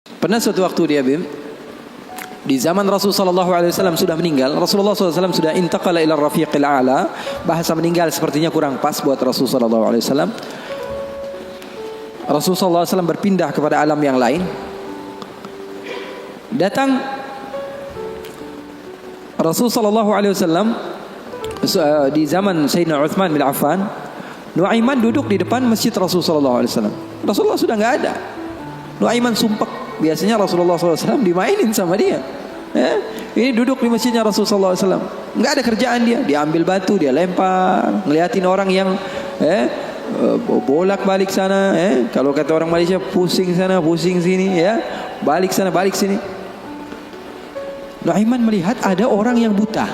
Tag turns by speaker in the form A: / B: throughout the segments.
A: Pernah suatu waktu dia di zaman Rasulullah SAW sudah meninggal. Rasulullah SAW sudah intaqala ila rafiqil a'la. Bahasa meninggal sepertinya kurang pas buat Rasulullah SAW. Rasulullah SAW berpindah kepada alam yang lain. Datang Rasulullah SAW di zaman Sayyidina Uthman bin Affan. Nuaiman duduk di depan masjid Rasulullah SAW. Rasulullah sudah nggak ada. Nuaiman sumpek. Biasanya Rasulullah SAW dimainin sama dia. Ini duduk di masjidnya Rasulullah SAW. Nggak ada kerjaan dia. Dia ambil batu, dia lempar, ngeliatin orang yang bolak balik sana. Kalau kata orang Malaysia, pusing sana, pusing sini, balik sana, balik sini. Nuaiman melihat ada orang yang buta,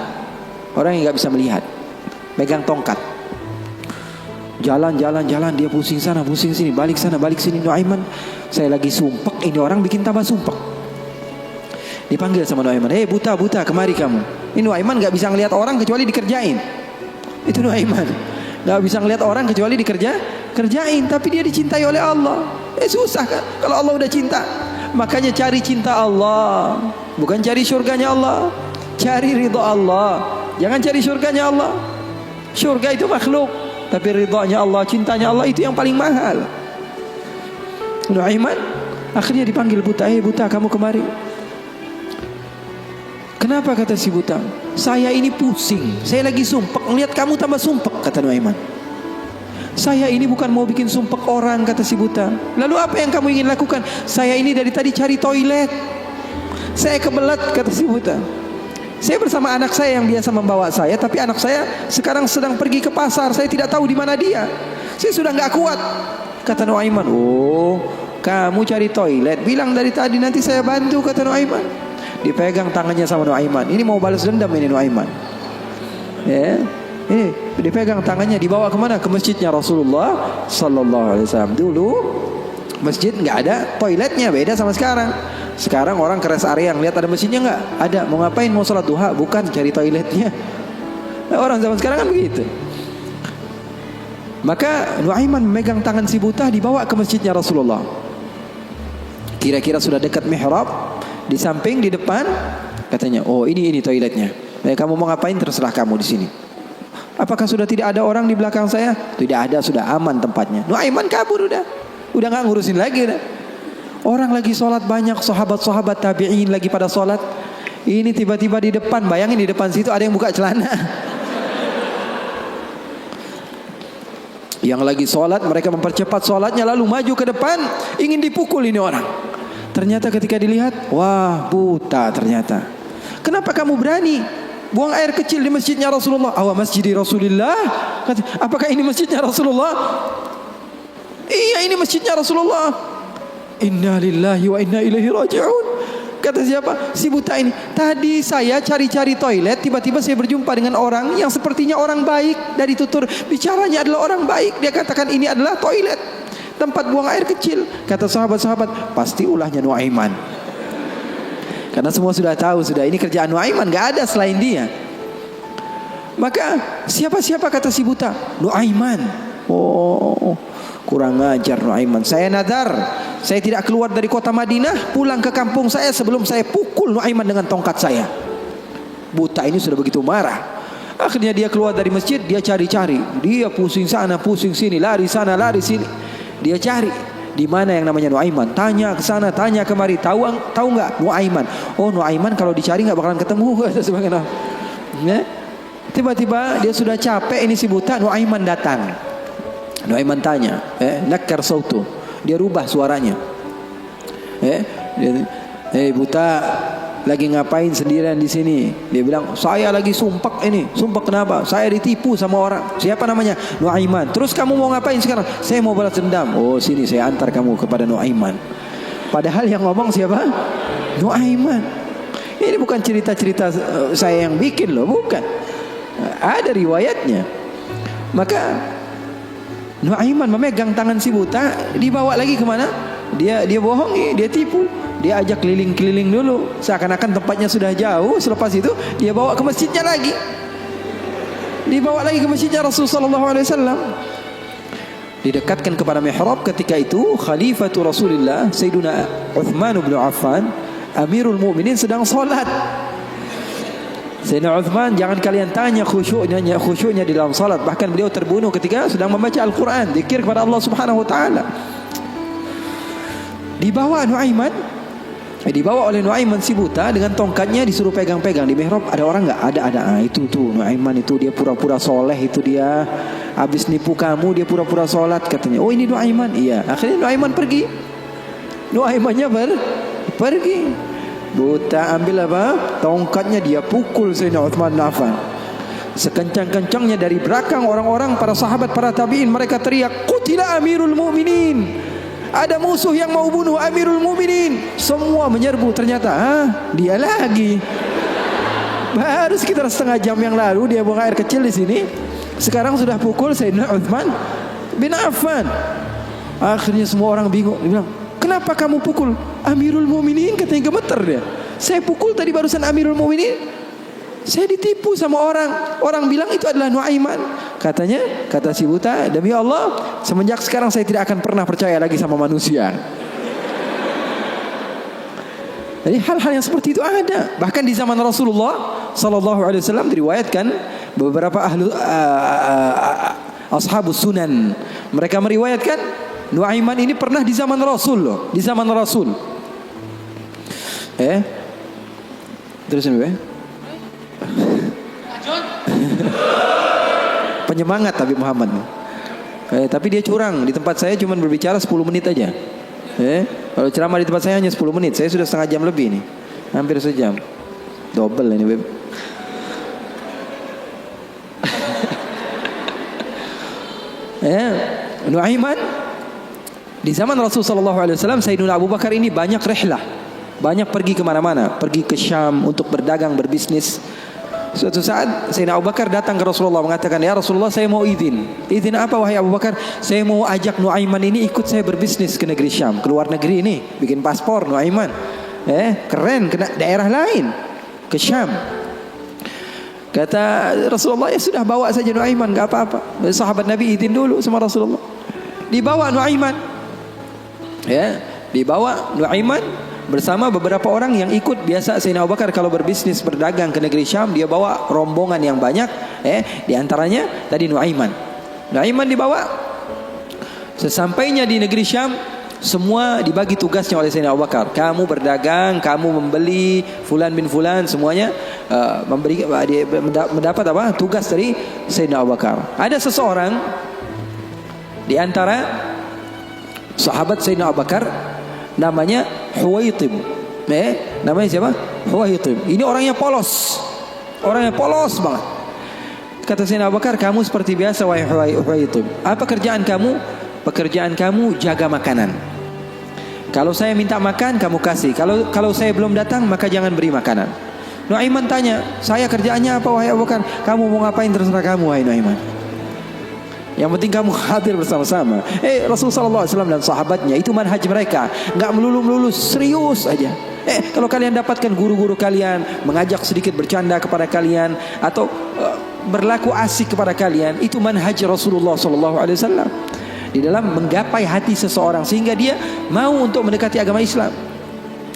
A: orang yang nggak bisa melihat, megang tongkat. Jalan, dia pusing sana, pusing sini, balik sana, balik sini. Nuaiman, saya lagi sumpek, ini orang bikin tambah sumpek. Dipanggil sama Nuaiman, buta, kemari kamu. Ini Nuaiman gak bisa ngelihat orang kecuali dikerjain. Itu Nuaiman, gak bisa ngelihat orang kecuali kerjain. Tapi dia dicintai oleh Allah. Susah kan kalau Allah udah cinta. Makanya cari cinta Allah, bukan cari surganya Allah. Cari ridha Allah, jangan cari surganya Allah. Surga itu makhluk, tapi ridhanya Allah, cintanya Allah itu yang paling mahal. Nuaiman akhirnya dipanggil buta. Buta, kamu kemari. Kenapa, kata si buta? Saya ini pusing, saya lagi sumpek, ngelihat kamu tambah sumpek, kata Nuaiman. Saya ini bukan mau bikin sumpek orang, kata si buta. Lalu apa yang kamu ingin lakukan? Saya ini dari tadi cari toilet, saya kebelet, kata si buta. Saya bersama anak saya yang biasa membawa saya, tapi anak saya sekarang sedang pergi ke pasar, saya tidak tahu di mana dia. Saya sudah nggak kuat, kata Nuaiman. Oh, kamu cari toilet, bilang dari tadi, nanti saya bantu, kata Nuaiman. Dipegang tangannya sama Nuaiman. Ini mau balas dendam ini Nuaiman. Dipegang tangannya, dibawa kemana? Ke masjidnya Rasulullah Sallallahu Alaihi Wasallam. Dulu masjid nggak ada toiletnya, beda sama sekarang. Sekarang orang ke rest area, ngeliat ada masjidnya nggak? Ada. Mau ngapain? Mau sholat duha? Bukan, cari toiletnya. Orang zaman sekarang kan begitu. Maka Nuaiman memegang tangan si buta, dibawa ke masjidnya Rasulullah. Kira-kira sudah dekat mihrab, di samping, di depan, katanya, oh ini toiletnya. Kamu mau ngapain? Terserah kamu di sini. Apakah sudah tidak ada orang di belakang saya? Tidak ada, sudah aman tempatnya. Nuaiman kabur udah nggak ngurusin lagi udah. Orang lagi sholat banyak, sahabat-sahabat tabi'in lagi pada sholat. Ini tiba-tiba di depan, bayangin di depan situ ada yang buka celana. Yang lagi sholat, mereka mempercepat sholatnya, lalu maju ke depan, ingin dipukul ini orang. Ternyata ketika dilihat, wah buta ternyata. Kenapa kamu berani buang air kecil di masjidnya Rasulullah? Awa masjidi Rasulullah. Apakah ini masjidnya Rasulullah? Iya, ini masjidnya Rasulullah. Inna lillahi wa inna ilaihi raji'un. Kata siapa? Si buta ini. Tadi saya cari-cari toilet, tiba-tiba saya berjumpa dengan orang yang sepertinya orang baik. Dari tutur bicaranya adalah orang baik. Dia katakan ini adalah toilet, tempat buang air kecil. Kata sahabat-sahabat, pasti ulahnya Nuaiman. Karena semua sudah tahu, sudah ini kerjaan Nuaiman, gak ada selain dia. Maka siapa-siapa, kata si buta? Nuaiman. Oh, kurang ajar Nuaiman. Saya nadar, saya tidak keluar dari kota Madinah, pulang ke kampung saya sebelum saya pukul Nuaiman dengan tongkat saya. Buta ini sudah begitu marah. Akhirnya dia keluar dari masjid, dia cari-cari. Dia pusing sana, pusing sini, lari sana, lari sini. Dia cari di mana yang namanya Nuaiman. Tanya ke sana, tanya kemari. Tahu nggak Nuaiman? Oh, Nuaiman kalau dicari nggak bakalan ketemu. Tiba-tiba dia sudah capek, ini si buta. Nuaiman datang. Nuaiman tanya, nakar sautu. Dia rubah suaranya. Buta, lagi ngapain sendirian di sini? Dia bilang, saya lagi sumpek ini. Sumpek kenapa? Saya ditipu sama orang. Siapa namanya? Nuaiman. Terus kamu mau ngapain sekarang? Saya mau balas dendam. Oh, sini saya antar kamu kepada Nuaiman. Padahal yang ngomong siapa? Nuaiman. Ini bukan cerita-cerita saya yang bikin loh, bukan. Ada riwayatnya. Maka Nuaiman memegang tangan si buta, dibawa lagi kemana? Dia bohongi, dia tipu. Dia ajak keliling-keliling dulu, seakan-akan tempatnya sudah jauh. Selepas itu dia bawa ke masjidnya lagi. Dibawa lagi ke masjidnya Rasulullah SAW. Didekatkan kepada mihrab. Ketika itu Khalifatul Rasulullah Sayyiduna Uthman bin Affan, Amirul Mukminin, sedang solat. Sayyidina Uthman, jangan kalian tanya khusyuknya di dalam salat. Bahkan beliau terbunuh ketika sedang membaca Al-Quran, zikir kepada Allah Subhanahu wa taala. Dibawa oleh Nuaiman si buta dengan tongkatnya, disuruh pegang-pegang di mihrab. Ada orang enggak? Ada. Itu tuh Nuaiman itu, dia pura-pura soleh itu, dia habis nipu kamu, dia pura-pura salat katanya. Oh, ini Nuaiman. Iya. Akhirnya Nuaiman pergi. Nuaimannya pergi. Buta ambil apa? Tongkatnya, dia pukul Sayyidina Uthman bin Affan. Sekencang-kencangnya dari belakang orang-orang, para sahabat, para tabi'in, mereka teriak, "Qutila Amirul Mukminin." Ada musuh yang mau bunuh Amirul Mukminin. Semua menyerbu. Ternyata dia lagi. Baru sekitar setengah jam yang lalu dia buang air kecil di sini. Sekarang sudah pukul Sayyidina Uthman bin Affan. Akhirnya semua orang bingung. Dia bilang, "Kenapa kamu pukul Amirul Mukminin?" Katanya gemeter dia. "Saya pukul tadi barusan Amirul Mukminin. Saya ditipu sama orang. Orang bilang itu adalah Nuaiman." Kata si buta, "Demi Allah, semenjak sekarang saya tidak akan pernah percaya lagi sama manusia." Jadi hal-hal yang seperti itu ada. Bahkan di zaman Rasulullah sallallahu alaihi wasallam diriwayatkan beberapa ashabus sunan, mereka meriwayatkan Nuaiman ini pernah di zaman Rasul loh, di zaman Rasul. Terusin ya. Penyemangat Habib Muhammad. Tapi dia curang. Di tempat saya cuma berbicara 10 menit aja. Kalau ceramah di tempat saya hanya 10 menit. Saya sudah setengah jam lebih nih. Hampir sejam. Double ini, Beb. Nuaiman di zaman Rasulullah SAW, Sayyidina Abu Bakar ini banyak rihlah, banyak pergi kemana-mana, pergi ke Syam untuk berdagang, berbisnis. Suatu saat Sayyidina Abu Bakar datang ke Rasulullah mengatakan, "Ya Rasulullah, saya mau izin." "Izin apa wahai Abu Bakar?" "Saya mau ajak Nuaiman ini ikut saya berbisnis ke negeri Syam, ke luar negeri ini, bikin paspor Nuaiman. Keren, ke daerah lain, ke Syam." Kata Rasulullah, "Ya sudah, bawa saja Nuaiman, enggak apa-apa." Sahabat Nabi izin dulu sama Rasulullah. Dibawa Nuaiman. Dibawa Nuaiman bersama beberapa orang yang ikut. Biasa Sayyidina Abu Bakar kalau berbisnis, berdagang ke negeri Syam, dia bawa rombongan yang banyak. Di antaranya tadi Nuaiman. Nuaiman dibawa. Sesampainya di negeri Syam, semua dibagi tugasnya oleh Sayyidina Abu Bakar. Kamu berdagang, kamu membeli, fulan bin fulan, semuanya mendapat apa? Tugas dari Sayyidina Abu Bakar. Ada seseorang di antara sahabat Sayyidina Abu Bakar, namanya Huwaitib. Namanya siapa? Huwaitib. Ini orangnya polos. Orangnya polos banget. Kata Sayyidina Abu Bakar, "Kamu seperti biasa wahai Huwaitib. Apa kerjaan kamu?" "Pekerjaan kamu jaga makanan. Kalau saya minta makan, kamu kasih. Kalau saya belum datang, maka jangan beri makanan." Nuaiman tanya, "Saya kerjaannya apa wahai Abu Bakar?" "Kamu mau ngapain terserah kamu wahai Nuaiman. Yang penting kamu hadir bersama-sama." Rasulullah SAW dan sahabatnya itu manhaj mereka, nggak melulu serius aja. Kalau kalian dapatkan guru-guru kalian mengajak sedikit bercanda kepada kalian atau berlaku asik kepada kalian, itu manhaj Rasulullah SAW di dalam menggapai hati seseorang sehingga dia mau untuk mendekati agama Islam.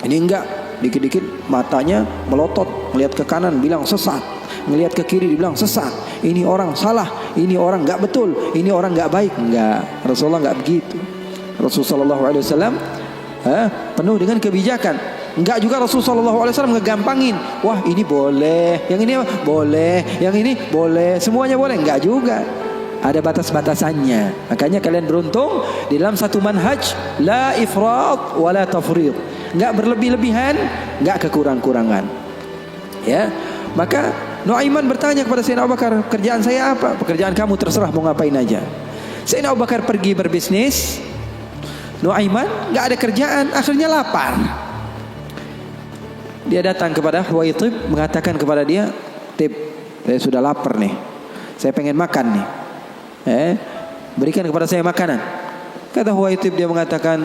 A: Ini enggak, dikit-dikit matanya melotot, melihat ke kanan bilang sesat, ngelihat ke kiri dibilang sesat, ini orang salah, ini orang enggak betul, ini orang enggak baik. Enggak, Rasulullah enggak begitu. Rasulullah SAW penuh dengan kebijakan. Enggak juga Rasulullah SAW ngegampangin. Wah, ini boleh, yang ini boleh, yang ini boleh, semuanya boleh. Enggak juga, ada batas-batasannya. Makanya kalian beruntung di dalam satu manhaj, la ifrat wa la tafrid. Enggak berlebih-lebihan, enggak kekurang-kurangan. Maka Nuaiman bertanya kepada Sayyidina Abu Bakar, "Kerjaan saya apa?" "Pekerjaan kamu terserah, mau ngapain aja." Sayyidina Abu Bakar pergi berbisnis. Nuaiman enggak ada kerjaan, akhirnya lapar. Dia datang kepada Huwaitib, mengatakan kepada dia, "Tib, saya sudah lapar nih. Saya pengen makan nih. Berikan kepada saya makanan." Kata Huwaitib, dia mengatakan,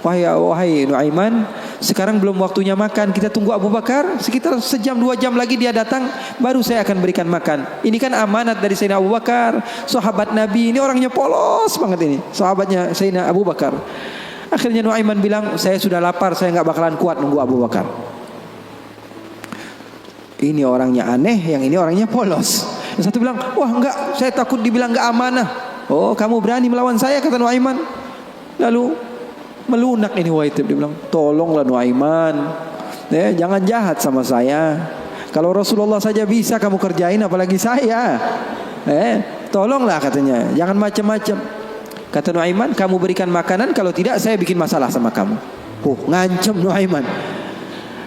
A: wahai Nuaiman, Sekarang belum waktunya makan, kita tunggu Abu Bakar sekitar sejam 2 jam lagi dia datang, baru saya akan berikan makan. Ini kan amanat dari Sayyidina Abu Bakar, sahabat Nabi. Ini orangnya polos banget ini, sahabatnya Sayyidina Abu Bakar. Akhirnya Nuaiman bilang, saya sudah lapar, saya nggak bakalan kuat nunggu Abu Bakar. Ini orangnya aneh, yang ini orangnya polos. Yang satu bilang, wah enggak, saya takut dibilang nggak amanah. Oh, kamu berani melawan saya, kata Nuaiman. Lalu melunak ini Huwaitib, dia bilang, tolonglah Nuaiman, jangan jahat sama saya. Kalau Rasulullah saja bisa kamu kerjain, apalagi saya. Tolonglah katanya, jangan macam-macam. Kata Nuaiman, kamu berikan makanan, kalau tidak saya bikin masalah sama kamu. Ngancam Nuaiman.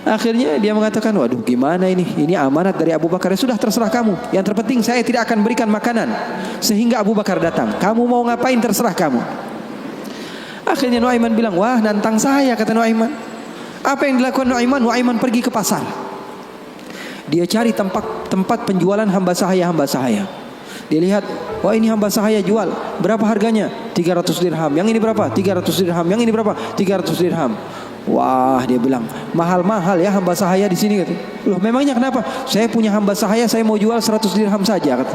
A: Akhirnya dia mengatakan, waduh gimana ini? Ini amanat dari Abu Bakar. Sudah, terserah kamu. Yang terpenting saya tidak akan berikan makanan sehingga Abu Bakar datang. Kamu mau ngapain terserah kamu. Akhirnya Nuaiman bilang, wah nantang saya, kata Nuaiman. Apa yang dilakukan Nuaiman? Nuaiman pergi ke pasar. Dia cari tempat penjualan hamba sahaya. Dia lihat, wah ini hamba sahaya jual. Berapa harganya? 300 dirham. Yang ini berapa? 300 dirham. Yang ini berapa? 300 dirham. Wah, dia bilang, mahal-mahal ya hamba sahaya di sini, kata. Loh, memangnya kenapa? Saya punya hamba sahaya, saya mau jual 100 dirham saja, kata.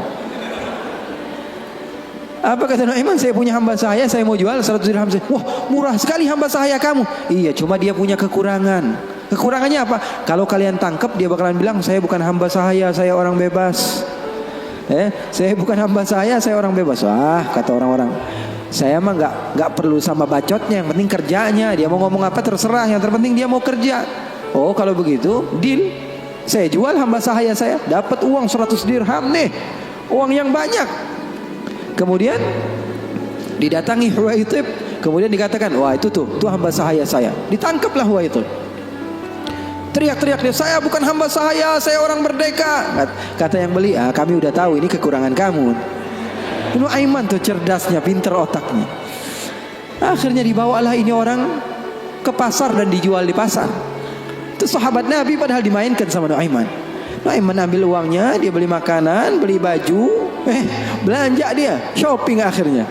A: Apa kata Nuaiman? Saya punya hamba saya mau jual 100 dirham saja. Wah, murah sekali hamba sahaya kamu. Iya, cuma dia punya kekurangan. Kekurangannya apa? Kalau kalian tangkap, dia bakalan bilang, saya bukan hamba saya orang bebas. Saya bukan hamba saya orang bebas. Wah, kata orang-orang, saya mah nggak perlu sama bacotnya, yang penting kerjanya. Dia mau ngomong apa terserah, yang terpenting dia mau kerja. Oh, kalau begitu, deal. Saya jual hamba saya, dapat uang 100 dirham nih, uang yang banyak. Kemudian didatangi Huwaitib, kemudian dikatakan, wah itu tuh hamba sahaya saya. Ditangkaplah Huwaitib. Teriak-teriak dia, saya bukan hamba saya orang merdeka. Kata yang beli, kami udah tahu ini kekurangan kamu. Nuaiman tuh cerdasnya, pinter otaknya. Akhirnya dibawalah ini orang ke pasar dan dijual di pasar. Itu sahabat Nabi padahal dimainkan sama Nuaiman. Nuaiman ambil uangnya, dia beli makanan, beli baju, belanja dia, shopping akhirnya.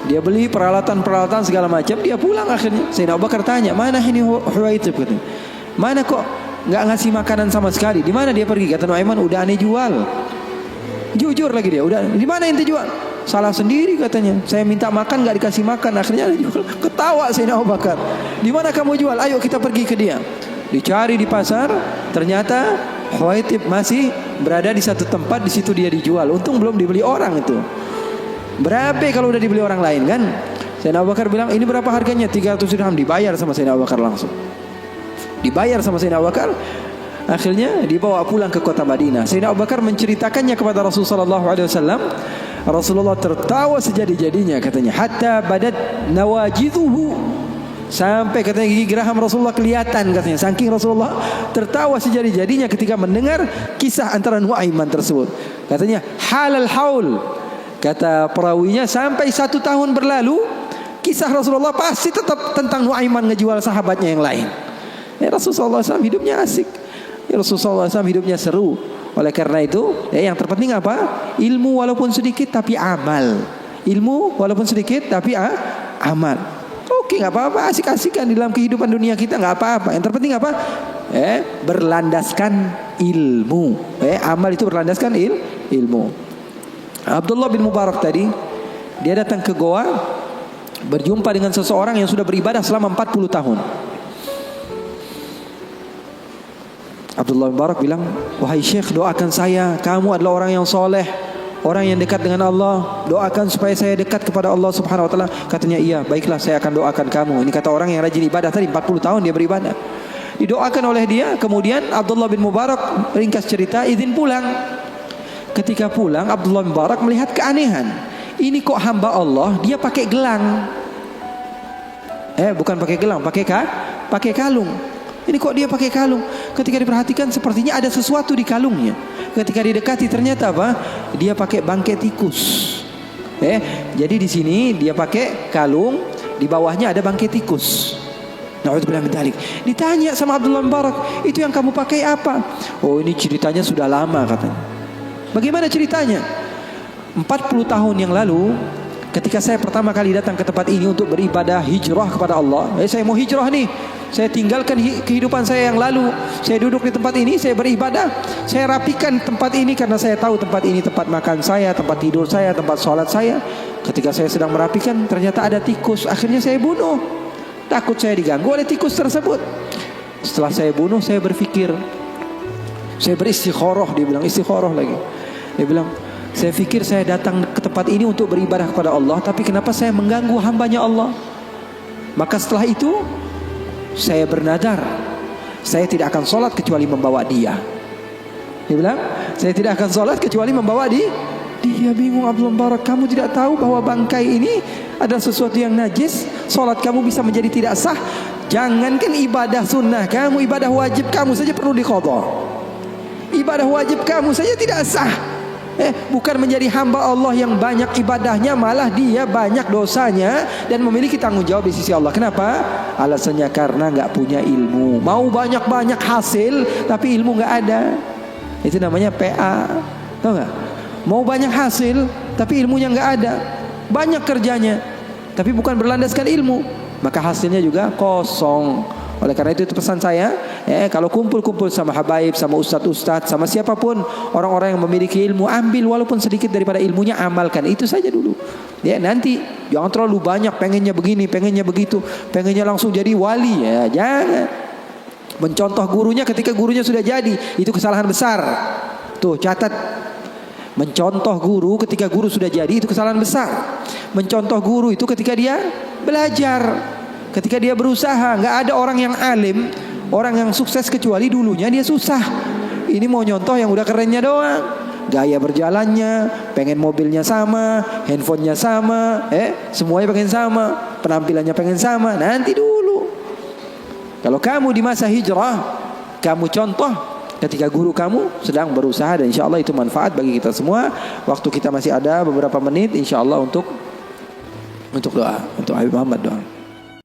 A: Dia beli peralatan segala macam, dia pulang akhirnya. Sayyidina Abu Bakar tanya, mana ini Huwaitib, katanya. Mana kok nggak ngasih makanan sama sekali? Di mana dia pergi? Kata Nuaiman, udah aneh jual. Jujur lagi dia, udah. Di mana ente jual? Salah sendiri katanya. Saya minta makan nggak dikasih makan, akhirnya aneh jual. Ketawa Sayyidina Abu Bakar. Di mana kamu jual? Ayo kita pergi ke dia. Dicari di pasar, ternyata Huwaitib masih berada di satu tempat, di situ dia dijual. Untung belum dibeli orang itu. Berapa kalau udah dibeli orang lain kan? Sayyidina Abu Bakar bilang, ini berapa harganya? 300 dirham. Dibayar sama Sayyidina Abu Bakar langsung. Dibayar sama Sayyidina Abu Bakar. Akhirnya dibawa pulang ke kota Madinah. Sayyidina Abu Bakar menceritakannya kepada Rasulullah SAW. Rasulullah tertawa sejadi-jadinya, katanya, hatta badat nawajidhuhu, sampai katanya gigi geraham Rasulullah kelihatan, katanya. Saking Rasulullah tertawa sejadi-jadinya ketika mendengar kisah antara Nuaiman tersebut. Katanya halal haul, kata perawinya, sampai 1 tahun berlalu kisah Rasulullah pasti tetap tentang Nuaiman ngejual sahabatnya yang lain. Rasulullah SAW hidupnya asik, Rasulullah SAW hidupnya seru. Oleh karena itu, yang terpenting apa? Ilmu walaupun sedikit tapi amal. Ilmu walaupun sedikit tapi amal. Oke, nggak apa-apa, asik-asikan di dalam kehidupan dunia kita, nggak apa-apa. Yang terpenting apa? Berlandaskan ilmu. Amal itu berlandaskan ilmu. Abdullah bin Mubarak tadi, dia datang ke goa, berjumpa dengan seseorang yang sudah beribadah selama 40 tahun. Abdullah bin Mubarak bilang, wahai Syekh, doakan saya, kamu adalah orang yang soleh, orang yang dekat dengan Allah, doakan supaya saya dekat kepada Allah Subhanahu wa taala. Katanya, iya, baiklah, saya akan doakan kamu. Ini kata orang yang rajin ibadah tadi, 40 tahun dia beribadah. Didoakan oleh dia. Kemudian Abdullah bin Mubarak, ringkas cerita, izin pulang. Ketika pulang, Abdullah bin Mubarak melihat keanehan. Ini kok hamba Allah dia pakai gelang. Bukan pakai gelang, pakai kalung. Ini kok dia pakai kalung? Ketika diperhatikan sepertinya ada sesuatu di kalungnya. Ketika didekati ternyata apa? Dia pakai bangkai tikus. Jadi di sini dia pakai kalung, di bawahnya ada bangkai tikus. Na'udzubillah min dzalik. Ditanya sama Abdullah bin Mubarak, itu yang kamu pakai apa? Oh, ini ceritanya sudah lama, katanya. Bagaimana ceritanya? 40 tahun yang lalu Ketika saya pertama kali datang ke tempat ini untuk beribadah hijrah kepada Allah, saya mau hijrah nih. Saya tinggalkan kehidupan saya yang lalu. Saya duduk di tempat ini, saya beribadah. Saya rapikan tempat ini karena saya tahu tempat ini tempat makan saya, tempat tidur saya, tempat sholat saya. Ketika saya sedang merapikan, ternyata ada tikus. Akhirnya saya bunuh. Takut saya diganggu oleh tikus tersebut. Setelah saya bunuh, saya berpikir, saya beristikharah. Dia bilang istikharah lagi. Dia bilang, saya pikir saya datang ke tempat ini untuk beribadah kepada Allah, tapi kenapa saya mengganggu hambanya Allah? Maka setelah itu saya bernadar, saya tidak akan sholat kecuali membawa dia. Dia bilang, saya tidak akan sholat kecuali membawa dia. Dia bingung, Abdul Mubarak, kamu tidak tahu bahwa bangkai ini adalah sesuatu yang najis? Sholat kamu bisa menjadi tidak sah. Jangankan ibadah sunnah kamu, ibadah wajib kamu saja perlu diqadha. Ibadah wajib kamu saja tidak sah. Bukan menjadi hamba Allah yang banyak ibadahnya, malah dia banyak dosanya dan memiliki tanggung jawab di sisi Allah. Kenapa? Alasannya karena nggak punya ilmu. Mau banyak-banyak hasil tapi ilmu nggak ada. Itu namanya PA. Tahu nggak? Mau banyak hasil tapi ilmunya nggak ada. Banyak kerjanya tapi bukan berlandaskan ilmu, maka hasilnya juga kosong. Oleh karena itu pesan saya, kalau kumpul-kumpul sama habaib, sama ustadz-ustadz, sama siapapun orang-orang yang memiliki ilmu, ambil walaupun sedikit daripada ilmunya, amalkan itu saja dulu. Ya, nanti jangan terlalu banyak pengennya begini, pengennya begitu, pengennya langsung jadi wali, ya jangan. Mencontoh gurunya ketika gurunya sudah jadi, itu kesalahan besar. Tuh catat. Mencontoh guru ketika guru sudah jadi, itu kesalahan besar. Mencontoh guru itu ketika dia belajar, ketika dia berusaha. Nggak ada orang yang alim, orang yang sukses kecuali dulunya dia susah. Ini mau nyontoh yang udah kerennya doang. Gaya berjalannya, pengen mobilnya sama, handphonenya sama, semuanya pengen sama, penampilannya pengen sama. Nanti dulu. Kalau kamu di masa hijrah, kamu contoh ketika guru kamu sedang berusaha, dan insya Allah itu manfaat bagi kita semua. Waktu kita masih ada beberapa menit, insya Allah untuk doa, untuk Habib Muhammad doa.